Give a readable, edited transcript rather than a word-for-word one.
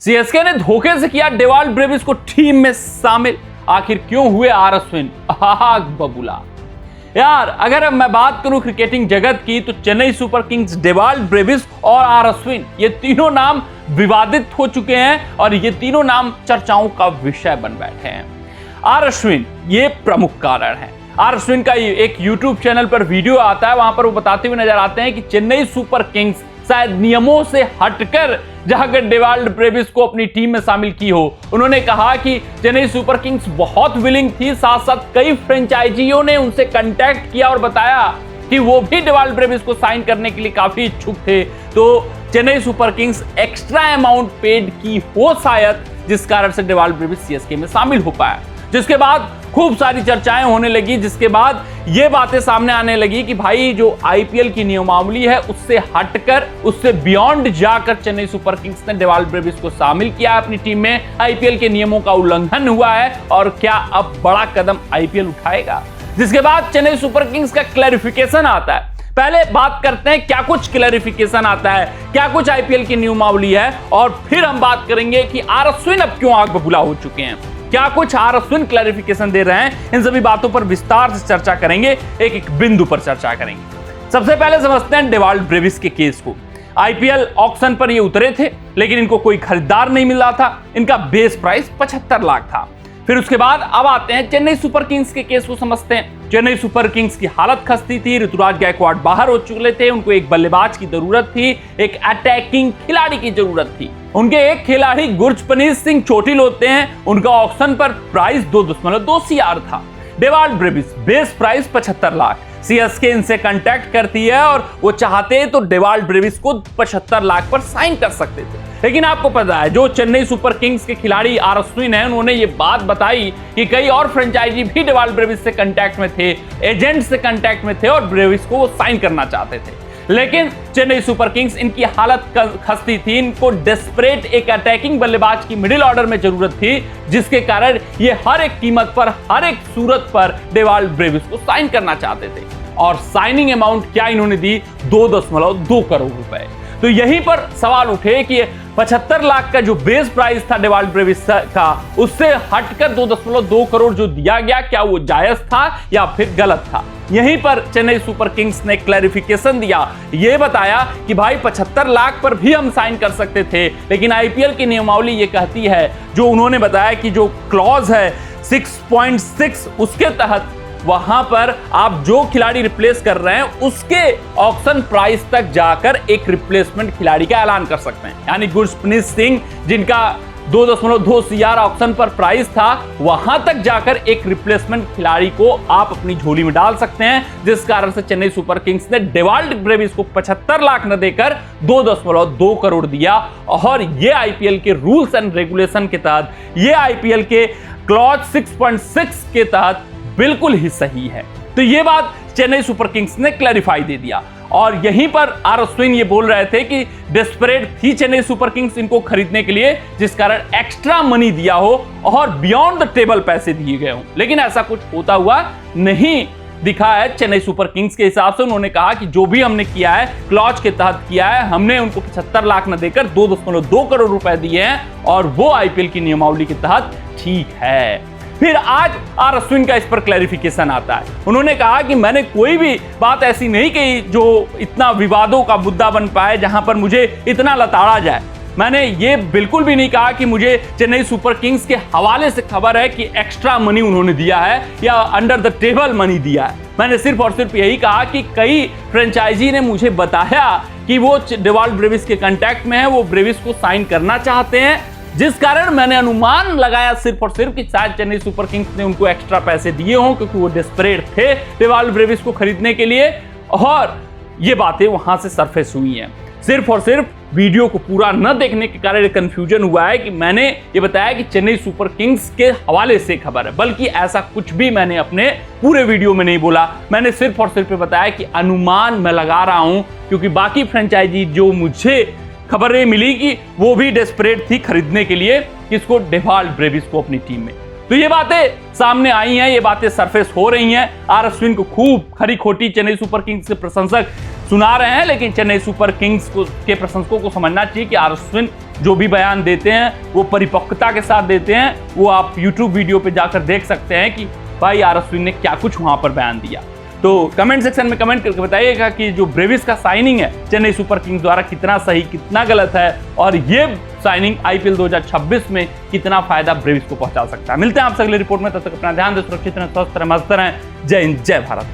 CSK ने धोखे से किया डेवाल्ड ब्रेविस को टीम में शामिल। आखिर क्यों हुए आर अश्विन आग बबूला। यार अगर मैं बात करूं क्रिकेटिंग जगत की तो Chennai super Kings, Dewald Brevis और आर अश्विन, ये तीनों नाम विवादित हो चुके हैं और ये तीनों नाम चर्चाओं का विषय बन बैठे हैं। आर अश्विन ये प्रमुख कारण है। आर अश्विन का एक यूट्यूब चैनल पर वीडियो आता है, वहां पर वो बताते हुए नजर आते हैं कि चेन्नई सुपर किंग्स शायद नियमों से हटकर जाकर डेवाल्ड ब्रेविस को अपनी टीम में शामिल की हो। उन्होंने कहा कि चेन्नई सुपर किंग्स बहुत विलिंग थी, साथ साथ कई फ्रेंचाइजियों ने उनसे कांटेक्ट किया और बताया कि वो भी डेवाल्ड ब्रेविस को साइन करने के लिए काफी इच्छुक थे। तो Chennai super Kings extra amount paid की हो शायद, जिस कारण से डेवाल्ड ब्रेविस सीएसके में शामिल हो पाया। जिसके बाद खूब सारी चर्चाएं होने लगी, जिसके बाद ये बातें सामने आने लगी कि भाई जो आईपीएल की नियमावली है उससे हटकर, उससे बियॉन्ड जाकर चेन्नई सुपर किंग्स ने डेवाल्ड ब्रेविस को शामिल किया अपनी टीम में। आईपीएल के नियमों का उल्लंघन हुआ है और क्या अब बड़ा कदम आईपीएल उठाएगा। जिसके बाद चेन्नई सुपर किंग्स का क्लैरिफिकेशन आता है। पहले बात करते हैं क्या कुछ क्लैरिफिकेशन आता है, क्या कुछ आईपीएल की नियमावली है, और फिर हम बात करेंगे कि आर अश्विन अब क्यों आग बबूला हो चुके हैं, क्या कुछ आर अश्विन क्लैरिफिकेशन दे रहे हैं। इन सभी बातों पर विस्तार से चर्चा करेंगे, एक एक बिंदु पर चर्चा करेंगे। सबसे पहले समझते हैं डेवाल्ड ब्रेविस के केस को। आईपीएल ऑक्शन पर ये उतरे थे, लेकिन इनको कोई खरीदार नहीं मिल रहा था। इनका बेस प्राइस 75 लाख था। फिर उसके बाद अब आते हैं चेन्नई सुपर किंग्स के केस को समझते हैं। चेन्नई सुपर किंग्स की हालत खस्ती थी, ऋतुराज गायकवाड़ बाहर हो चुके थे, उनको एक बल्लेबाज की जरूरत थी, एक अटैकिंग खिलाड़ी की जरूरत थी। उनके एक खिलाड़ी गुरप्रीत सिंह चोटिल होते हैं, उनका ऑक्शन पर प्राइस 2.2 CR था। Dewald Brevis base price 75 lakh. CSK इनसे कांटेक्ट करती है और वो चाहते तो डेवाल्ड ब्रेविस को 75 लाख पर साइन कर सकते थे। लेकिन आपको पता है जो चेन्नई सुपर किंग्स के खिलाड़ी आर अश्विन है, उन्होंने ये बात बताई कि कई और फ्रेंचाइजी भी डेवाल्ड ब्रेविस से कांटेक्ट में थे, एजेंट से कांटेक्ट में थे और ब्रेविस को वो साइन करना चाहते थे। लेकिन चेन्नई सुपर किंग्स, इनकी हालत खस्ती थी, इनको डेस्परेट एक अटैकिंग बल्लेबाज की मिडिल ऑर्डर में जरूरत थी, जिसके कारण ये हर एक कीमत पर, हर एक सूरत पर डेवाल्ड ब्रेविस को साइन करना चाहते थे। और साइनिंग अमाउंट क्या इन्होंने दी? 2.2 करोड़ रुपए। तो यहीं पर सवाल उठे कि 75 लाख का जो बेस प्राइस था डेवाल्ड ब्रेविस का, उससे हटकर 2.2 करोड़ जो दिया गया, क्या वो जायज था या फिर गलत था? यहीं पर चेन्नई सुपर किंग्स ने क्लैरिफिकेशन दिया, ये बताया कि भाई 75 लाख पर भी हम साइन कर सकते थे, लेकिन आईपीएल की नियमावली ये कहती है, जो उन्होंने बताया कि जो क्लॉज है 6.6, उसके तहत वहां पर आप जो खिलाड़ी रिप्लेस कर रहे हैं उसके ऑक्शन प्राइस तक जाकर एक रिप्लेसमेंट खिलाड़ी का ऐलान कर सकते हैं। यानी गुरप्रीत सिंह, जिनका 2.2 CR ऑक्शन पर प्राइस था, वहां तक जाकर एक रिप्लेसमेंट खिलाड़ी को आप अपनी झोली में डाल सकते हैं। जिस कारण से चेन्नई सुपर किंग्स ने डेवाल्ड ब्रेविस को 75 लाख न देकर 2.2 करोड़ दिया। और ये आईपीएल के रूल्स एंड रेगुलेशन के तहत, ये आईपीएल के क्लॉज 6.6 के तहत बिल्कुल ही सही है। तो ये बात चेन्नई सुपर किंग्स ने क्लैरिफाई दे दिया। और यहीं पर आर अश्विन ये बोल रहे थे कि डेस्परेट थी चेन्नई सुपर किंग्स इनको खरीदने के लिए, जिस कारण एक्स्ट्रा मनी दिया हो और बियॉन्ड द टेबल पैसे दिए गए हों। लेकिन ऐसा कुछ होता हुआ नहीं दिखा है चेन्नई सुपर किंग्स के हिसाब से। उन्होंने कहा कि जो भी हमने किया है क्लॉज के तहत किया है, हमने उनको 75 लाख न देकर 2.2 करोड़ रुपए दिए हैं और वो आईपीएल की नियमावली के तहत ठीक है। फिर आज आर अश्विन का इस पर क्लैरिफिकेशन आता है। उन्होंने कहा कि मैंने कोई भी बात ऐसी नहीं कही जो इतना विवादों का मुद्दा बन पाए, जहां पर मुझे इतना लताड़ा जाए। मैंने ये बिल्कुल भी नहीं कहा कि मुझे चेन्नई सुपर किंग्स के हवाले से खबर है कि एक्स्ट्रा मनी उन्होंने दिया है या अंडर द टेबल मनी दिया है। मैंने सिर्फ और सिर्फ यही कहा कि कई फ्रेंचाइजी ने मुझे बताया कि वो डेवाल्ड ब्रेविस के कांटेक्ट में है, वो ब्रेविस को साइन करना चाहते हैं, जिस कारण मैंने अनुमान लगाया सिर्फ और सिर्फ कि शायद चेन्नई सुपर किंग्स ने उनको एक्स्ट्रा पैसे दिए हों, क्योंकि वो डेस्परेट थे डेवाल्ड ब्रेविस को खरीदने के लिए। और ये बातें वहां से सरफेस हुई हैं। सिर्फ और सिर्फ वीडियो को पूरा न देखने के कारण कंफ्यूजन हुआ है कि मैंने ये बताया कि चेन्नई सुपर किंग्स के हवाले से खबर है, बल्कि ऐसा कुछ भी मैंने अपने पूरे वीडियो में नहीं बोला। मैंने सिर्फ और सिर्फ बताया कि अनुमान मैं लगा रहा हूं, क्योंकि बाकी फ्रेंचाइजी जो मुझे खबरें मिली कि वो भी डेस्परेट थी खरीदने के लिए किसको, डेवाल्ड ब्रेविस को अपनी टीम में। तो ये बातें सामने आई हैं, ये बातें सरफेस हो रही हैं। आर अश्विन को खूब खरी खोटी चेन्नई सुपर किंग्स के प्रशंसक सुना रहे हैं, लेकिन चेन्नई सुपर किंग्स के प्रशंसकों को समझना चाहिए कि आर अश्विन जो भी बयान देते हैं वो परिपक्वता के साथ देते हैं। वो आप यूट्यूब वीडियो पे जाकर देख सकते हैं कि भाई आर अश्विन ने क्या कुछ वहां पर बयान दिया। तो कमेंट सेक्शन में कमेंट करके बताइएगा कि जो ब्रेविस का साइनिंग है चेन्नई सुपर किंग्स द्वारा कितना सही कितना गलत है, और ये साइनिंग आईपीएल 2026 में कितना फायदा ब्रेविस को पहुंचा सकता है। मिलते हैं आपसे अगली रिपोर्ट में, तब तक अपना ध्यान दें, सुरक्षित रहें, स्वस्थ रहें, मस्त रहें। जय हिंद, जय भारत।